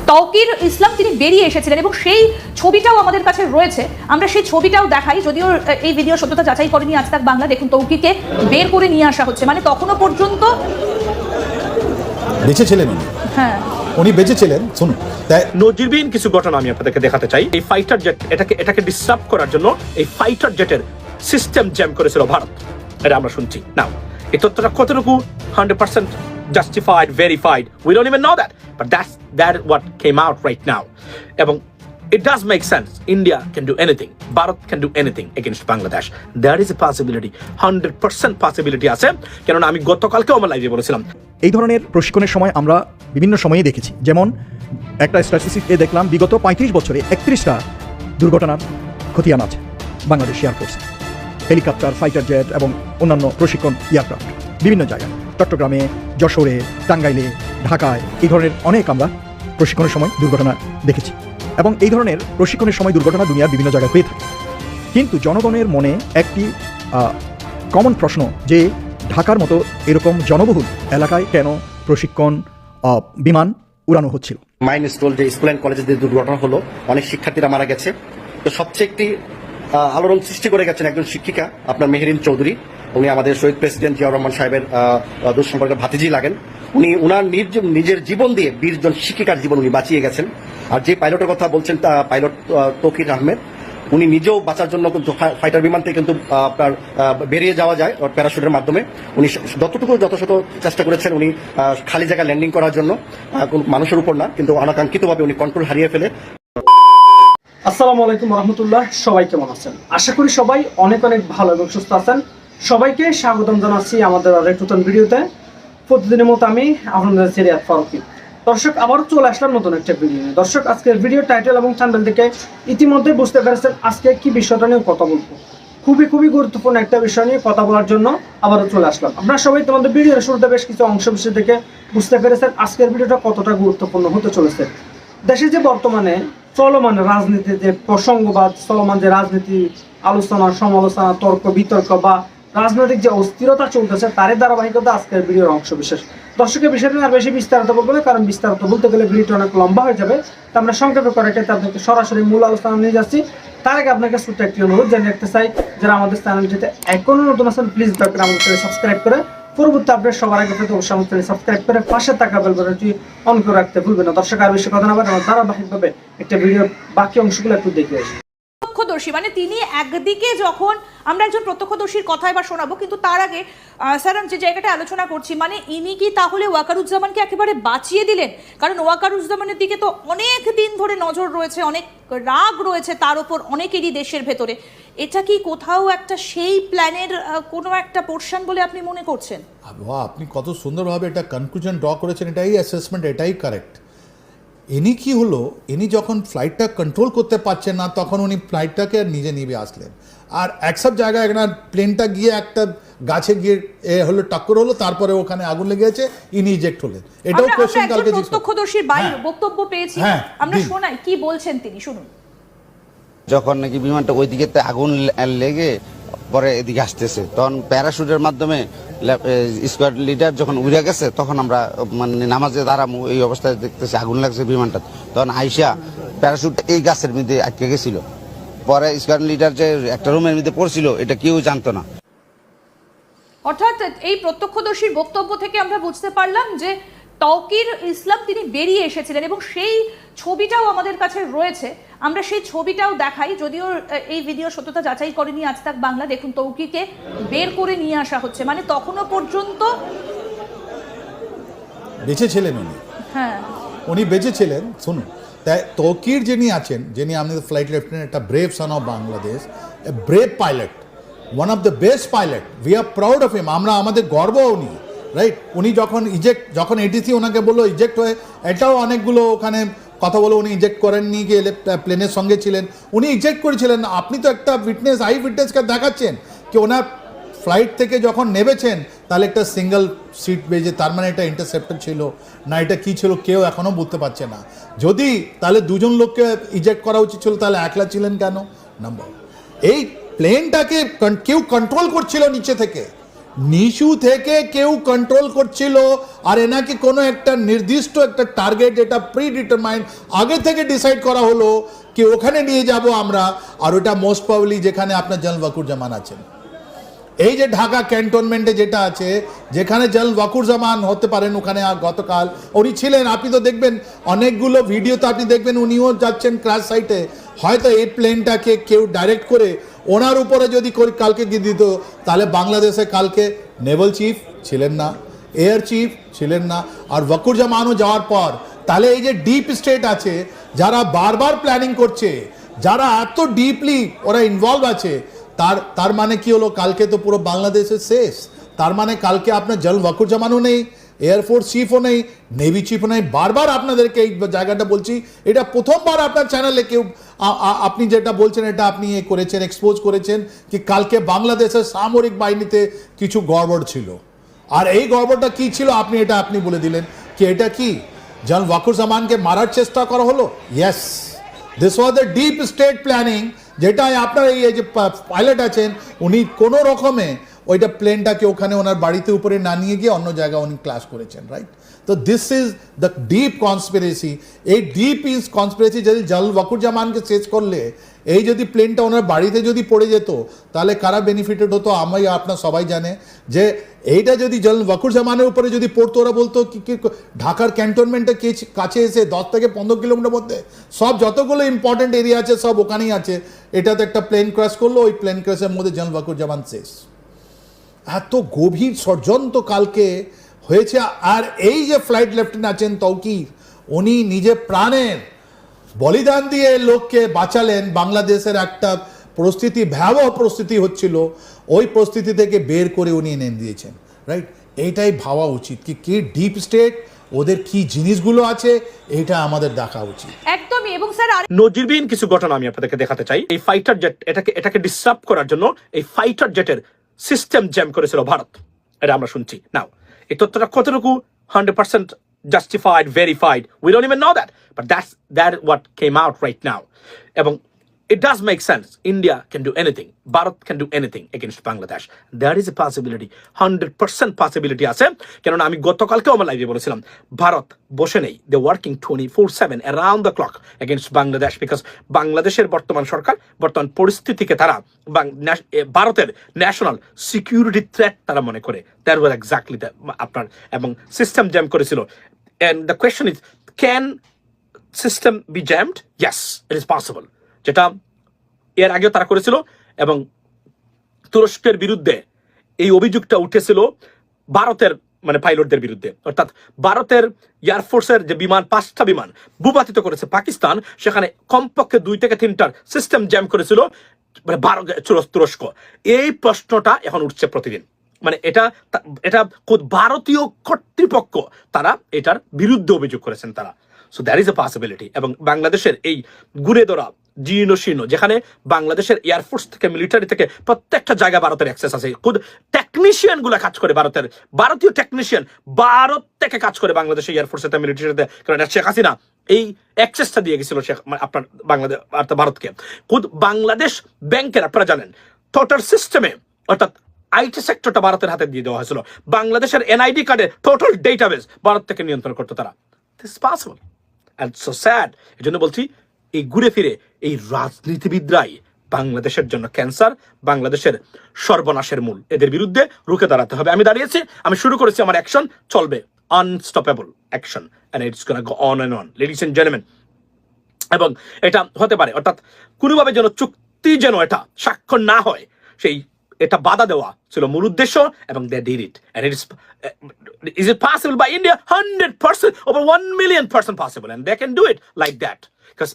তৌকির ইসলাম তিনি বেরিয়ে এসেছিলেন এবং সেই ছবিটাও আমাদের কাছে রয়েছে। আমরা সেই ছবিটাও দেখাই, যদিও এই ভিডিও সত্যতা যাচাই করেনি আজ তাক বাংলা। দেখুন তৌকিরকে বের করে নিয়ে আসা হচ্ছে, মানে তখনও পর্যন্ত বেঁচে ছিলেন উনি। হ্যাঁ, উনি বেঁচে ছিলেন। শুনুন, তাই নজিরবিহীন কিছু ঘটনা আমি আপনাদেরকে দেখাতে চাই। এই ফাইটার জেট এটাকে ডিস্টার্ব করার জন্য এই ফাইটার জেটের সিস্টেম জ্যাম করেছিল ভারত, এটা আমরা শুনছি। নাও এই তথ্যটা কতটুকু 100% justified, verified, we don't even know that, but that what came out right now. এবং it does make sense. India can do anything, Bharat can do anything against Bangladesh. There is a possibility, 100% possibility আছে। কেননা আমি গতকালকেও আমার লাইভে বলেছিলাম এই ধরনের প্রশিক্ষণের সময় আমরা বিভিন্ন সময়ে দেখেছি। যেমন একটা স্ট্যাটিস্টিক্সে দেখলাম বিগত 35 বছরে 31টা দুর্ঘটনার খতিয়ান আছে বাংলাদেশ এয়ারফোর্সে, হেলিকপ্টার, ফাইটার জেট এবং অন্যান্য প্রশিক্ষণ এয়ারক্রাফট বিভিন্ন জায়গায়, চট্টগ্রামে, যশোরে, টাঙ্গাইলে, ঢাকায় এই ধরনের অনেক আমরা প্রশিক্ষণের সময় দুর্ঘটনা দেখেছি। এবং এই ধরনের প্রশিক্ষণের সময় দুর্ঘটনা দুনিয়ার বিভিন্ন জায়গায় হয়ে থাকে। কিন্তু জনগণের মনে একটি কমন প্রশ্ন যে ঢাকার মতো এরকম জনবহুল এলাকায় কেন প্রশিক্ষণ বিমান উড়ানো হচ্ছিল। মাইন স্কুল যে স্কুল অ্যান্ড কলেজে যে দুর্ঘটনা হলো, অনেক শিক্ষার্থীরা মারা গেছে। তো সবচেয়ে একটি আলোড়ন সৃষ্টি করে গেছেন একজন শিক্ষিকা, আপনার মেহেরিন চৌধুরী। উনি আমাদের শহীদ প্রেসিডেন্ট জিয়াউর রহমান সাহেবের দুঃসম্পর্কের ভাতিজি লাগেন। উনি উনার নিজের জীবন দিয়ে 20 জন শিক্ষিকার জীবন উনি বাঁচিয়ে গেছেন। আর যে পাইলটের কথা বলছেন তা পাইলট তৌকির আহমেদ, উনি নিজেও বাঁচার জন্য কিন্তু ফাইটার বিমান থেকে কিন্তু আপনার বেরিয়ে যাওয়া যায় প্যারাশুটের মাধ্যমে। উনি যতটুকু যথাযথ চেষ্টা করেছেন, উনি খালি জায়গায় ল্যান্ডিং করার জন্য, কোন মানুষের উপর না, কিন্তু অনাকাঙ্ক্ষিতভাবে উনি কন্ট্রোল হারিয়ে ফেলে। আসসালামু আলাইকুম রহমতুল্লাহ, সবাই কেমন আছেন? আশা করি সবাই অনেক অনেক ভালো এবং সুস্থ আছেন। সবাইকে স্বাগতম জানাচ্ছি আমাদের আরেক নতুন ভিডিওতে। প্রতিদিনের মতো আমি আপনাদের সিরিয়াত ফারুকি। দর্শক, আবারও চলে আসলাম নতুন একটা ভিডিও নিয়ে। দর্শক, আজকের ভিডিও টাইটেল এবং চ্যানেল থেকে ইতিমধ্যে বুঝতে পেরেছেন আজকে কি বিষয়টা নিয়ে কথা বলবো। খুবই গুরুত্বপূর্ণ একটা বিষয় নিয়ে কথা বলার জন্য আবারও চলে আসলাম। আপনারা সবাই তোমাদের ভিডিওর শুরুতে বেশ কিছু অংশ বিষয় থেকে বুঝতে পেরেছেন আজকের ভিডিওটা কতটা গুরুত্বপূর্ণ হতে চলেছে। দেশে যে বর্তমানে চলমান রাজনীতি, যে প্রসঙ্গবাদ চলমান যে রাজনীতি আলোচনা, সমালোচনা, তর্ক বিতর্ক বা রাজনৈতিক যে অস্থিরতা চলতেছে, তারই ধারাবাহিকতা আজকের ভিডিওর অংশ বিশেষ। দর্শকের বিষয়টা আর বেশি বিস্তারিত বলবো না, কারণ বিস্তারিত বলতে গেলে ভিডিওটা অনেক লম্বা হয়ে যাবে। তা আমরা সংক্ষেপে করে আপনাকে সরাসরি মূল আলোচনা নিয়ে যাচ্ছি। তার আগে আপনাকে ছোট্ট একটি অনুরোধ জানিয়ে রাখতে চাই, যারা আমাদের চ্যানেলটিতে এখনো নতুন আছেন প্লিজ দয়া করে আমাদের চ্যানেল সাবস্ক্রাইব করে পরবর্তী আপডেট সবার আগে পেতে অবশ্যই আমাদের চ্যানেল সাবস্ক্রাইব করে পাশে থাকা বেল বাটনটি অন করে রাখতে ভুলবেন না। দর্শক, আর বেশি কথা না বলে আমরা ধারাবাহিকভাবে একটা ভিডিওর বাকি অংশগুলো একটু দেখে আসি। প্রত্যক্ষদর্শী মানে তিনি একদিকে, যখন আমরা একজন প্রত্যক্ষদর্শীর কথা এবার শোনাবো, কিন্তু তার আগে স্যার যে জায়গাটা আলোচনা করছি, মানে ইনি কি তাহলে ওয়াকারুজ্জামানকে একেবারে বাঁচিয়ে দিলেন? কারণ ওয়াকারুজ্জামানের দিকে তো অনেক দিন ধরে নজর রয়েছে, অনেক রাগ রয়েছে তার ওপর অনেকেরই দেশের ভেতরে। এটা কি কোথাও একটা সেই প্ল্যানের কোনো একটা পোর্শন বলে আপনি মনে করছেন? আপনি কত সুন্দরভাবে এটা কনক্লুশন ড্র করেছেন, এটাই অ্যাসেসমেন্ট, এটাই কারেক্ট। ইনি কি হলো, ইনি যখন ফ্লাইটটা কন্ট্রোল করতে পারছেন না, তখন উনি ফ্লাইটটাকে নিজে নিয়ে আসলেন। আর একসব জায়গায় একটা প্লেনটা গিয়ে একটা গাছে গিয়ে হলো টক্কর হলো, তারপরে ওখানে আগুন লেগে গেছে, ইনি ইজেক্ট হলেন। এটাও কোশ্চেন কালকে প্রত্যক্ষদর্শীর বাইরে বক্তব্য পেয়েছি, আমরা শোনাই কি বলছেন তিনি, শুনুন। যখন নাকি বিমানটা ওই দিকে আগুন লেগে পরে এদিকে আসতেছে, তখন প্যারাশুটের মাধ্যমে স্কোয়াড লিডার যখন উড়ে গেছে, তখন আমরা মানে নামাজে দাঁড়ামু, এই অবস্থায় দেখতেছি আগুন লাগছে বিমানটা। তখন আইসা প্যারাশুট এই গাছের মধ্যে আটকে গেছিল। পরে স্কোয়াড লিডার যে একটা রুমের মধ্যে পড়ছিল, এটা কেউ জানতো না। অর্থাৎ এই প্রত্যক্ষদর্শীর বক্তব্য থেকে আমরা বুঝতে পারলাম যে তৌকির ইসলাম তিনি বেরিয়ে এসেছিলেন এবং সেই ছবিটাও আমাদের কাছে রয়েছে। আমরা সেই ছবিটাও দেখাই, যদিও এই ভিডিও সত্যতা যাচাই করেনি আজ তাক বাংলা। দেখুন তৌকিরকে বের করে নিয়ে আসা হচ্ছে, মানে তখনও পর্যন্ত বেঁচে ছিলেন উনি। হ্যাঁ, উনি বেঁচে ছিলেন। শুনুন, তাই তৌকির যিনি আছেন, যিনি আমাদের ফ্লাইট লেফটেন্যান্ট, একটা brave son of Bangladesh, A brave pilot, one of the best pilot, we are proud of him. আমরা আমাদের গর্ব উনি, রাইট। উনি যখন এটিসি ওনাকে বললো ইজেক্ট হয়ে, এটাও অনেকগুলো ওখানে কথা বলে উনি ইজেক্ট করেননি, গিয়ে প্লেনের সঙ্গে ছিলেন, উনি ইজেক্ট করেছিলেন। আপনি তো একটা উইটনেস, আই উইটনেসকে দেখাচ্ছেন কি ওনার ফ্লাইট থেকে যখন নেমেছেন, তাহলে একটা সিঙ্গেল সিট বেজে, তার মানে এটা ইন্টারসেপ্টর ছিল না, এটা কী ছিল কেউ এখনও বুঝতে পারছে না। যদি তাহলে দুজন লোককে ইজেক্ট করা উচিত ছিল, তাহলে একলা ছিলেন কেন? নাম্বার, এই প্লেনটাকে কেউ কন্ট্রোল করছিল নিচে থেকে, নিচু থেকে কেউ কন্ট্রোল করছিল, আর এনাকে কোনো একটা নির্দিষ্ট একটা টার্গেট, এটা প্রি ডিটারমাইন্ড আগে থেকে ডিসাইড করা হলো কি ওখানে নিয়ে যাব আমরা, আর ওটা মোস্ট প্রবাবলি যেখানে আপনার জেনারেল ওয়াকুরুজ্জামান আছেন। এই যে ঢাকা ক্যান্টনমেন্টে যেটা আছে, যেখানে জেনারেল ওয়াকুরুজ্জামান হতে পারেন, ওখানে গতকাল উনি ছিলেন। আপনি তো দেখবেন অনেকগুলো ভিডিওতে আপনি দেখবেন উনিও যাচ্ছেন ক্রাশ সাইটে। হয়তো এই প্লেনটাকে কেউ ডাইরেক্ট করে ওনার উপরে যদি কালকে দিয়ে দিত, তাহলে বাংলাদেশে কালকে নেভাল চিফ ছিলেন না, এয়ার চিফ ছিলেন না, আর ওয়াকুরুজ্জামানও যাওয়ার পর তাহলে এই যে ডিপ স্টেট আছে, যারা বারবার প্ল্যানিং করছে, যারা এত ডিপলি ওরা ইনভলভ আছে, তার মানে কি হলো, কালকে তো পুরো বাংলাদেশের শেষ। তার মানে কালকে আপনার জেনারেল ওয়াকুরুজ্জামানও নেই, এয়ারফোর্স চিফও নেই, নেভি চিফও নেই। বারবার আপনাদেরকে এই জায়গাটা বলছি, এটা প্রথমবার আপনার চ্যানেলে কেউ আপনি যেটা বলছেন এটা আপনি করেছেন, এক্সপোজ করেছেন কি কালকে বাংলাদেশের সামরিক বাহিনীতে কিছু গড়বড় ছিল। আর এই গড়বড়টা কি ছিল আপনি বলে দিলেন কি এটা কি জেনারেল ওয়াকুরুজ্জামানকে মারার চেষ্টা করা হলো। Yes, this was the deep state planning, যেটা আপনার এই যে পাইলট আছেন উনি কোনো রকমে ওইটা প্লেনটাকে ওখানে ওনার বাড়িতে উপরে না নিয়ে গিয়ে অন্য জায়গায় উনি ক্লাস করেছেন, রাইট? তো this is the deep conspiracy. এই ডিপ ইজ কনস্পিরেসি যদি জেনারেল ওয়াকুরুজ্জামানকে শেষ করলে, এই যদি প্লেনটা ওনার বাড়িতে যদি পড়ে যেত, তাহলে কারা বেনিফিটেড হতো? আমি আপনার সবাই জানে যে এইটা যদি জেনারেল ওয়াকুরুজ্জামানের উপরে যদি পড়তো, ওরা বলতো কি ঢাকার ক্যান্টনমেন্টের কাছে এসে 10 থেকে 15 কিলোমিটার মধ্যে সব যতগুলো ইম্পর্টেন্ট এরিয়া আছে সব ওখানেই আছে, এটাতে একটা প্লেন ক্র্যাশ করলো, ওই প্লেন ক্র্যাশের মধ্যে জেনারেল ওয়াকুরুজ্জামান শেষ। এত গভীর ষড়যন্ত্র কালকে হয়েছে। আর এই যে ফ্লাইট লেফটেন্যান্ট আছেন তৌকির, উনি নিজে প্রাণের বলিদান দিয়ে লোককে বাঁচালেন। বাংলাদেশের একটা পরিস্থিতি, ভয়াবহ পরিস্থিতি হচ্ছিল, ওই পরিস্থিতি থেকে বের করে উনি এনে দিয়েছেন, রাইট? এইটাই ভাবা উচিত কি ডিপ স্টেট, ওদের কি জিনিসগুলো আছে, এটা আমাদের দেখা উচিত একদমই। এবং স্যার নজিরবিহীন কিছু ঘটনা আমি আপনাদেরকে দেখাতে চাই। এই ফাইটার জেট এটাকে ডিসরাপ্ট করার জন্য এই ফাইটার জেটের সিস্টেম জ্যাম করেছিল ভারত, এটা আমরা শুনছি। নাও এই তথ্যটা কতটুকু 100% justified, verified, we don't even know that, but that what came out right now. এবং it does make sense. India can do anything, Bharat can do anything against Bangladesh. There is a possibility, 100% possibility আছে। কেননা আমি গতকালকেও আমার লাইভে বলেছিলাম, ভারত বসে নেই, they working 24/7 around the clock against Bangladesh, because বাংলাদেশের বর্তমান সরকার, বর্তমান পরিস্থিতিকে তারা ভারতের ন্যাশনাল সিকিউরিটি থ্রেট তারা মনে করে। দ্যাট ওয়াজ এক্স্যাক্টলি আপনার, এবং সিস্টেম জ্যাম করেছিল। and the question is, can system be jammed? Yes, it is possible, যেটা এর আগেও তারা করেছিল। এবং তুরস্কের বিরুদ্ধে এই অভিযোগটা উঠেছিল ভারতের পাইলটদের বিরুদ্ধে, অর্থাৎ ভারতের এয়ারফোর্সের যে বিমান, 5টা বিমান ভূপাতিত করেছে পাকিস্তান, সেখানে কমপক্ষে 2 থেকে 3টার সিস্টেম জ্যাম করেছিল তুরস্ক। এই প্রশ্নটা এখন উঠছে প্রতিদিন। এটা ভারতীয় কর্তৃপক্ষ তারা এটার বিরুদ্ধে অভিযোগ করেছেন তারা। So that is a possibility. এবং বাংলাদেশের এই ঘুরে ধরা জীর্ণ শীর্ণ, যেখানে বাংলাদেশের এয়ারফোর্স থেকে মিলিটারি থেকে প্রত্যেকটা জায়গায় ভারতের অ্যাক্সেস আছে, খুদ টেকনিশিয়ান গুলা কাজ করে, ভারতীয় টেকনিশিয়ান ভারত থেকে কাজ করে বাংলাদেশের এয়ারফোর্সের মিলিটারিতে। কারণ শেখ হাসিনা এই অ্যাক্সেসটা দিয়ে গেছিল আপনার বাংলাদেশ ভারতকে। খুদ বাংলাদেশ ব্যাংকের, আপনারা জানেন, টোটাল সিস্টেমে, অর্থাৎ আইটি সেক্টরটা ভারতের হাতে দিয়ে দেওয়া হয়েছিল। বাংলাদেশের এনআইডি কার্ডের টোটাল ডেটাবেস ভারত থেকে নিয়ন্ত্রণ করতো তারা। This is possible and so sad. এই জন্য বলছি, এই ঘুরে ফিরে এই রাজনীতিবিদরাই বাংলাদেশের জন্য ক্যান্সার, বাংলাদেশের সর্বনাশের মূল। এদের বিরুদ্ধে রুখে দাঁড়াতে হবে। আমি দাঁড়িয়েছি, আমি শুরু করেছি, আমার অ্যাকশন চলবে, unstoppable action, and it's gonna go on and on, ladies and gentleman. এবং এটা হতে পারে, অর্থাৎ কোনোভাবে যেন চুক্তি যেন এটা স্বাক্ষর না হয়, এটা বাধা দেওয়া ছিল মূল উদ্দেশ্য, এবং they did it. And is it possible by India? 100%, over 1 million % possible, and they can do it like that, because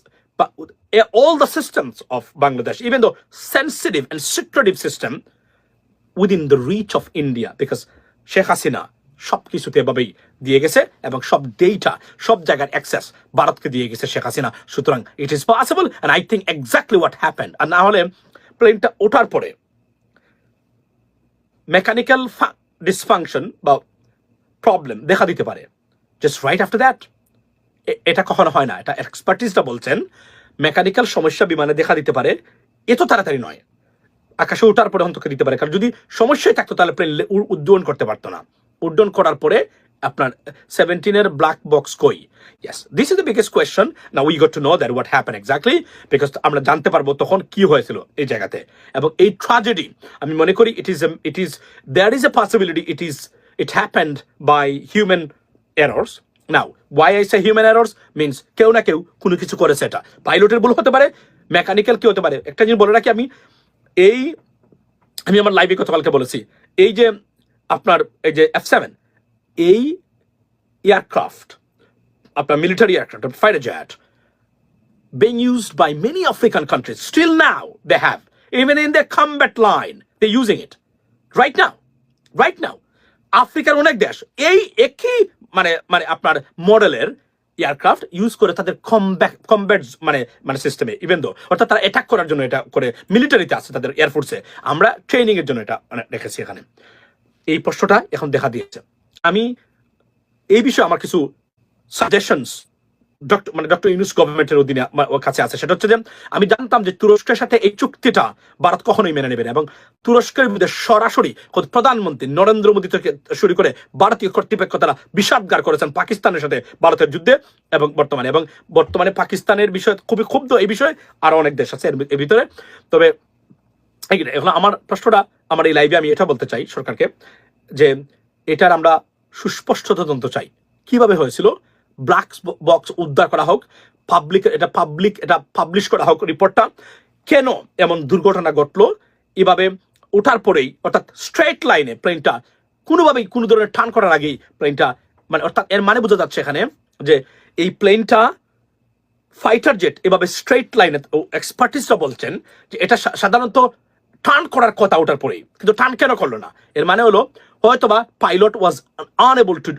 all the systems of Bangladesh, even though sensitive and secretive system, within the reach of India, because Sheikh Hasina সবকিছুতে এভাবেই দিয়ে গেছে, এবং সব data, সব জায়গার access ভারতকে দিয়ে গেছে শেখ হাসিনা। সুতরাং it is possible, and I think exactly what happened. আর না হলে প্লেনটা ওঠার পরে মেকানিক্যাল ডিসফাংশন বা প্রবলেম দেখা দিতে পারে জাস্ট রাইট আফটার দ্যাট। এটা কখনো হয় না, এটা এক্সপার্টিসটা বলছেন। মেকানিক্যাল সমস্যা বিমানে দেখা দিতে পারে, এত তাড়াতাড়ি নয়। আকাশে ওঠার পরে অন্তকে দিতে পারে, কারণ যদি সমস্যায় থাকতো তাহলে প্লেন উড্ডয়ন করতে পারতো না। উড্ডয়ন করার পরে আপনার 17-এর ব্ল্যাক বক্স কই? Yes, this is the biggest question. Now we got to know that what happened exactly, because আমরা জানতে পারবো তখন কি হয়েছিল এই জায়গাতে। এবং এই ট্র্যাজেডি আমি মনে করি there is a possibility it happened by human errors. Now why I say human errors means কেউ না কেউ কোনো কিছু করেছে, এটা পাইলটের ভুল হতে পারে, মেকানিক্যাল কি হতে পারে। একটা জিনিস বলে রাখি, আমি আমার লাইভে গতকালকে বলেছি, এই যে আপনার এই যে F7 এই এয়ারক্রাফট, আপনার military aircraft, fighter jet, being used by many African countries. Still now they have, even in their combat line, they're using it right now. আফ্রিকার অনেক দেশ এই একই মানে আপনার মডেলের এয়ারক্রাফট ইউজ করে তাদের কমব্যাট মানে সিস্টেমে, ইভেন দো অর্থাৎ তারা অ্যাটাক করার জন্য এটা করে মিলিটারিতে আছে, তাদের এয়ারফোর্সে। আমরা ট্রেনিং এর জন্য এটা রেখেছি এখানে। এই প্রশ্নটা এখন দেখা দিয়েছে। আমি এই বিষয়ে আমার কিছু সাজেশনস ডক্টর ইউনূস গভর্নমেন্টের অধীনে আমার কাছে আছে। সেটা হচ্ছে যে আমি জানতাম যে তুরস্কের সাথে এই চুক্তিটা ভারত কখনোই মেনে নেবে না, এবং তুরস্কের বিরুদ্ধে সরাসরি প্রধানমন্ত্রী নরেন্দ্র মোদী থেকে শুরু করে ভারতীয় কর্তৃপক্ষ তারা বিষাদগার করেছেন পাকিস্তানের সাথে ভারতের যুদ্ধে, এবং বর্তমানে পাকিস্তানের বিষয়ে খুবই ক্ষুব্ধ এই বিষয়ে আরো অনেক দেশ আছে এর ভিতরে। তবে এখন আমার প্রশ্নটা, আমার এই লাইভে আমি এটা বলতে চাই সরকারকে যে এটার আমরা সুস্পষ্ট তদন্ত চাই, কিভাবে হয়েছিল, ব্ল্যাক বক্স উদ্ধার করা হোক, এটা পাবলিশ করা হোক রিপোর্টটা, কেন এমন দুর্ঘটনা ঘটলো এভাবে ওঠার পরেই, অর্থাৎ স্ট্রেট লাইনে প্লেনটা কোনোভাবেই কোনো ধরনের টার্ন করার আগেই প্লেনটা অর্থাৎ এর মানে বোঝা যাচ্ছে এখানে যে এই প্লেনটা ফাইটার জেট এভাবে স্ট্রেট লাইনে, এক্সপার্টিসরা বলছেন যে এটা সাধারণত টার্ন করার কথা ওঠার পরেই, কিন্তু টার্ন কেন করলো না? এর মানে হলো হয়তোবা pilot was unable to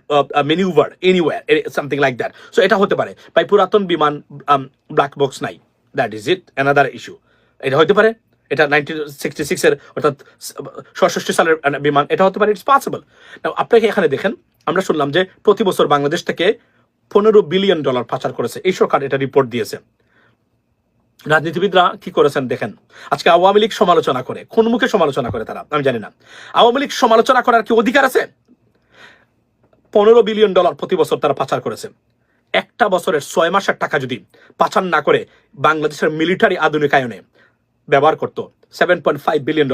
manoeuvre anyway, something like that. So এটা হতে পারে, ভাই পুরাতন বিমান ব্ল্যাক বক্স নাই, that is it another issue. এটা হতে পারে, এটা 1966-এর অর্থাৎ 67 সালের বিমান, এটা হতে পারে, ইটস পসিবল। আপনাকে এখানে দেখেন, আমরা শুনলাম যে প্রতি বছর বাংলাদেশ থেকে $15 বিলিয়ন পাচার করেছে, এই সরকার এটা রিপোর্ট দিয়েছে। রাজনীতিবিদরা কি করেছেন দেখেন, আজকে আওয়ামী লীগ সমালোচনা করে, কোন মুখে সমালোচনা করে তারা আমি জানি না। আওয়ামী লীগ সমালোচনা করার কি অধিকার আছে? $15 বিলিয়ন প্রতি বছর তারা পাচার করেছে। একটা বছরের 6 মাসের টাকা যদি পাচার না করে বাংলাদেশের মিলিটারি আধুনিকায়নে ব্যবহার করতো $7.5 বিলিয়ন,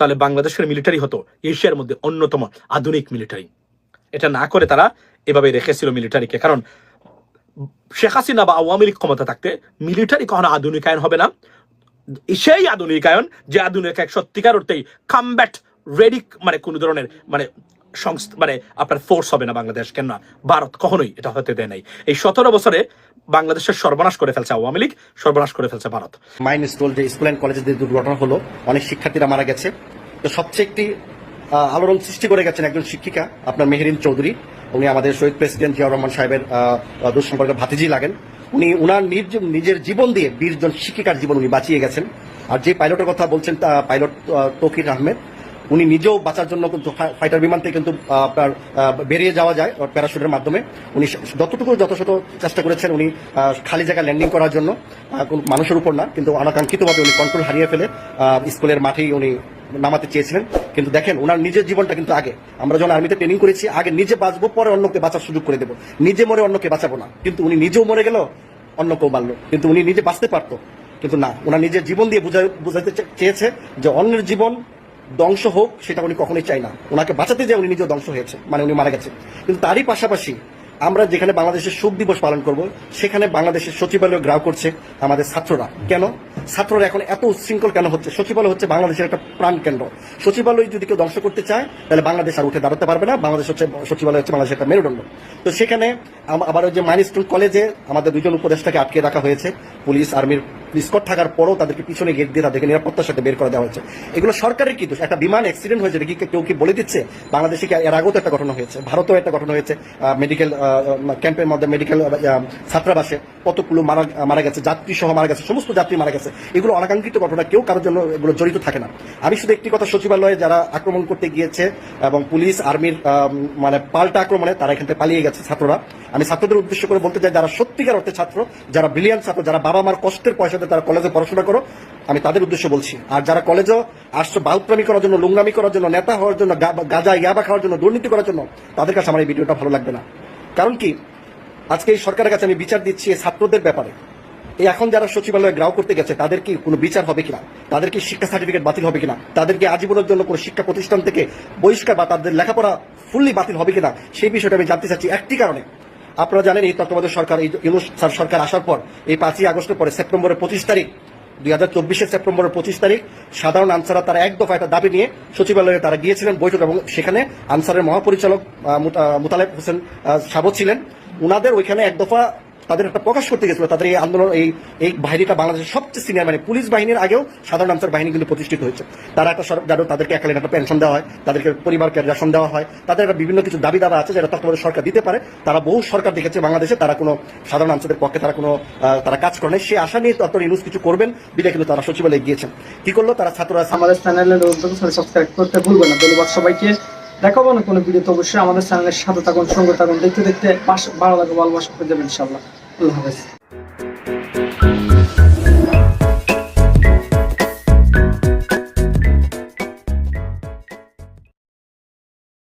তাহলে বাংলাদেশের মিলিটারি হতো এশিয়ার মধ্যে অন্যতম আধুনিক মিলিটারি। এটা না করে তারা এভাবে রেখেছিল মিলিটারিকে, কারণ শেখ হাসিনা বা আওয়ামী লীগ ক্ষমতা থাকতে মিলিটারি কখনো আধুনিকায়ন হবে না। সেই আধুনিকায়ন যে আধুনিকায়ন সত্যিকার অর্থেই কমব্যাট রেডি, কোন ধরনের আপনার ফোর্স হবে না বাংলাদেশ। কেন না, ভারত কখনোই এটা হতে দেয় নাই। এই 17 বছরে বাংলাদেশের সর্বনাশ করে ফেলছে আওয়ামী লীগ, সর্বনাশ করে ফেলছে ভারত। মাইন স্কুল যে স্কুল অ্যান্ড কলেজে যে দুর্ঘটনা হলো, অনেক শিক্ষার্থীরা মারা গেছে। তো সবচেয়ে একটি আলোড়ন সৃষ্টি করে গেছেন একজন শিক্ষিকা, আপনার মেহেরিন চৌধুরী। উনি আমাদের শহীদ প্রেসিডেন্ট জিয়াউর রহমান সাহেবের দুঃসম্পর্কের ভাতিজি লাগেন। উনি উনার নিজের জীবন দিয়ে 20 জন শিক্ষিকার জীবন উনি বাঁচিয়ে গেছেন। আর যে পাইলটের কথা বলছেন, পাইলট তৌকির আহমেদ, উনি নিজেও বাঁচার জন্য কিন্তু ফাইটার বিমান থেকে কিন্তু আপনার বেরিয়ে যাওয়া যায় প্যারাশুটের মাধ্যমে। উনি যথাযথ চেষ্টা করেছেন উনি খালি জায়গায় ল্যান্ডিং করার জন্য, কোন মানুষের উপর না, কিন্তু অনাকাঙ্ক্ষিতভাবে উনি কন্ট্রোল হারিয়ে ফেলে স্কুলের মাঠেই উনি নামাতে চেয়েছিলেন। কিন্তু দেখেন, ওনার নিজের জীবনটা কিন্তু আগে, আমরা যখন আর্মিতে ট্রেনিং করেছি, আগে নিজে বাঁচবো, পরে অন্যকে বাঁচার সুযোগ করে দেবো, নিজে মরে অন্যকে বাঁচাবো না। কিন্তু উনি নিজেও মরে গেল, অন্যকেও মারলো, কিন্তু উনি নিজে বাঁচতে পারতো, কিন্তু না, ওনার নিজের জীবন দিয়ে বুঝাতে চেয়েছে যে অন্যের জীবন ধ্বংস হোক, সেটা উনি কখনোই চাই না। ওনাকে বাঁচাতে যে উনি নিজেও ধ্বংস হয়েছে, উনি মারা গেছে। কিন্তু তারই পাশাপাশি আমরা যেখানে বাংলাদেশের শোক দিবস পালন করব, সেখানে বাংলাদেশের সচিবালয় গ্রাউ করছে আমাদের ছাত্ররা। কেন ছাত্ররা এখন এত উচ্ছৃঙ্খল কেন হচ্ছে? সচিবালয় হচ্ছে বাংলাদেশের একটা প্রাণ কেন্দ্র। সচিবালয় যদি কেউ ধ্বংস করতে চায়, তাহলে বাংলাদেশ আর উঠে দাঁড়াতে পারবে না। বাংলাদেশ হচ্ছে, সচিবালয় হচ্ছে বাংলাদেশের একটা মেরুদণ্ড। তো সেখানে আবার ওই যে মাইনস্টোন কলেজে আমাদের 2 জন উপদেষ্টাকে আটকে রাখা হয়েছে, পুলিশ আর্মির স্কট থাকার পরও তাদেরকে পিছনে গেট দিয়ে তাদেরকে নিরাপত্তার সাথে বের করে দেওয়া হয়েছে। এগুলো সরকারের কি দোষ? একটা বিমান অ্যাক্সিডেন্ট হয়েছে, কেউ কি বলে দিচ্ছে? বাংলাদেশে কি এর আগেও তো একটা ঘটনা হয়েছে, ভারতেও একটা ঘটনা হয়েছে, মেডিকেল ক্যাম্পের মধ্যে মেডিকেল ছাত্রাবাসে কতগুলো মারা গেছে, যাত্রী সহ মারা গেছে, সমস্ত যাত্রী মারা গেছে। এগুলো অনাকাঙ্ক্ষিত ঘটনা, কেউ কারোর জন্য এগুলো জড়িত থাকে না। আমি শুধু একটি কথা, সচিবালয়ে যারা আক্রমণ করতে গিয়েছে এবং পুলিশ আর্মির পাল্টা আক্রমণে তারা এখান থেকে পালিয়ে গেছে ছাত্ররা, আমি ছাত্রদের উদ্দেশ্য করে বলতে চাই, যারা সত্যিকার অর্থে ছাত্র, যারা ব্রিলিয়ান্ট ছাত্র, যারা বাবা মার কষ্টের পয়সা যাতে তারা কলেজে পড়াশোনা করো, আমি তাদের উদ্দেশ্য বলছি। আর যারা কলেজে আসছো বাউপ্রামি করার জন্য, লুঙ্গামি করার জন্য, নেতা হওয়ার জন্য, গাঁজা ইয়াবা খাওয়ার জন্য, দুর্নীতি করার জন্য, তাদের কাছে আমার এই ভিডিওটা ভালো লাগবে না। কারণ কি, আজকে এই সরকারের কাছে আমি বিচার দিচ্ছি এই ছাত্রদের ব্যাপারে। এই এখন যারা সচিবালয়ে গ্রাউ করতে গেছে তাদের কি কোনো বিচার হবে কিনা, তাদের কি শিক্ষা সার্টিফিকেট বাতিল হবে কিনা, তাদেরকে আজীবনের জন্য কোনো শিক্ষা প্রতিষ্ঠান থেকে বহিষ্কার বা তাদের লেখাপড়া ফুললি বাতিল হবে কিনা, সেই বিষয়টা আমি জানতে চাচ্ছি। একটি কারণে, আপনারা জানেন এই তত্ত্বাবধায়ক সরকার, এই ইউনূস স্যার সরকার আসার পর এই 5ই আগস্টের পরে সেপ্টেম্বরের 25 তারিখ 2024 সেপ্টেম্বরের 25 তারিখ সাধারণ আনসাররা তারা এক দফা একটা দাবি নিয়ে সচিবালয়ে তারা গিয়েছিলেন বৈঠক, এবং সেখানে আনসারের মহাপরিচালক মুতালেব হোসেন সাবত ছিলেন। উনাদের ওইখানে এক দফা তাদের একটা প্রকাশ করতে গেছিল, তাদের এই আন্দোলন, এই বাহিনীটা বাংলাদেশের সবচেয়ে সিনিয়র, মানে পুলিশ বাহিনীর আগেও সাধারণ আনসার বাহিনী কিন্তু প্রতিষ্ঠিত হয়েছে। তারা একটা সরকার, তাদেরকে এককালীন একটা পেনশন দেওয়া হয়, তাদেরকে পরিবারকে রেশন দেওয়া হয়, তাদের একটা বিভিন্ন কিছু দাবি দাবা আছে যেটা তত্ত্বাবধায়ক সরকার দিতে পারে। তারা বহু সরকার দেখেছে বাংলাদেশে, তারা কোনো সাধারণ আনসারদের পক্ষে তারা কাজ করে নাই। সে আশা নিয়ে ডক্টর ইউনূস কিছু করবেন বিধায় কিন্তু তারা সচিবালয়ে গিয়েছেন। কি করলো তারা, ছাত্ররা আমাদের চ্যানেলের সাবস্ক্রাইব করতে ভুলবেন না। ধন্যবাদ সবাইকে। দেখাবো না কোনো ভিডিও, তো অবশ্যই আমাদের চ্যানেলের সাথে থাকুন, সঙ্গে থাকুন, দেখতে দেখতে ভালো লাগে, ভালোবাসা পেয়ে যাবেন ইনশাআল্লাহ। আল্লাহ হাফেজ।